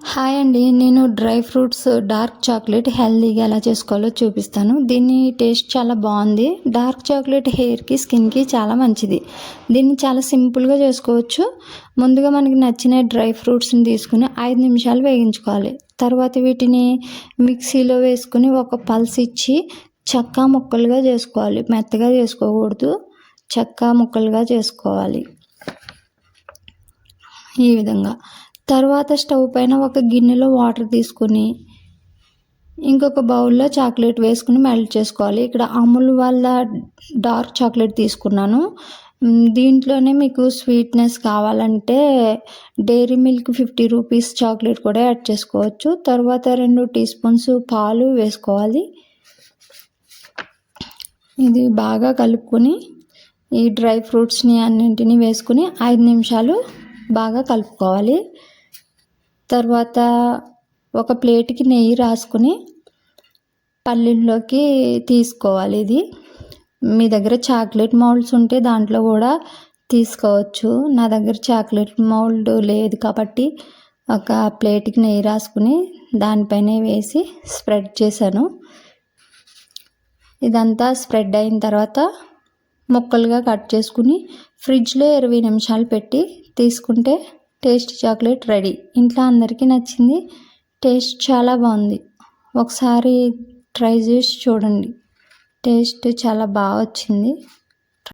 Hi అండి. నేను dry fruits dark chocolate హెల్తీగా ఎలా చేసుకోవాలో చూపిస్తాను. దీని టేస్ట్ చాలా బాగుంది. డార్క్ చాక్లెట్ హెయిర్కి, స్కిన్కి చాలా మంచిది. దీన్ని చాలా సింపుల్గా చేసుకోవచ్చు. ముందుగా మనకి నచ్చిన డ్రై ఫ్రూట్స్ని తీసుకుని 5 నిమిషాలు వేగించుకోవాలి. తర్వాత వీటిని మిక్సీలో వేసుకుని ఒక పల్స్ ఇచ్చి చెక్క ముక్కలుగా చేసుకోవాలి. మెత్తగా చేసుకోకూడదు, చెక్క ముక్కలుగా చేసుకోవాలి ఈ విధంగా. తర్వాత స్టవ్ పైన ఒక గిన్నెలో వాటర్ తీసుకుని ఇంకొక బౌల్లో చాక్లెట్ వేసుకుని మెల్ట్ చేసుకోవాలి. ఇక్కడ అమూల్ వాళ్ళ డార్క్ చాక్లెట్ తీసుకున్నాను. దీంట్లోనే మీకు స్వీట్నెస్ కావాలంటే డైరీ మిల్క్ 50 రూపీస్ చాక్లెట్ కూడా యాడ్ చేసుకోవచ్చు. తర్వాత 2 టీ స్పూన్స్ పాలు వేసుకోవాలి. ఇది బాగా కలుపుకొని ఈ డ్రై ఫ్రూట్స్ని అన్నింటినీ వేసుకుని 5 నిమిషాలు బాగా కలుపుకోవాలి. తర్వాత ఒక ప్లేట్కి నెయ్యి రాసుకుని పల్లీల్లోకి తీసుకోవాలి. ఇది మీ దగ్గర చాక్లెట్ మౌల్డ్స్ ఉంటే దాంట్లో కూడా తీసుకోవచ్చు. నా దగ్గర చాక్లెట్ మౌల్డ్ లేదు కాబట్టి ఒక ప్లేట్కి నెయ్యి రాసుకుని దానిపైన వేసి స్ప్రెడ్ చేశాను. ఇదంతా స్ప్రెడ్ అయిన తర్వాత ముక్కలుగా కట్ చేసుకుని ఫ్రిడ్జ్లో 20 నిమిషాలు పెట్టి తీసుకుంటే టేస్ట్ చాక్లెట్ రెడీ. ఇంట్లో అందరికీ నచ్చింది. టేస్ట్ చాలా బాగుంది. ఒకసారి ట్రై చేసి చూడండి. టేస్ట్ చాలా బాగా వచ్చింది.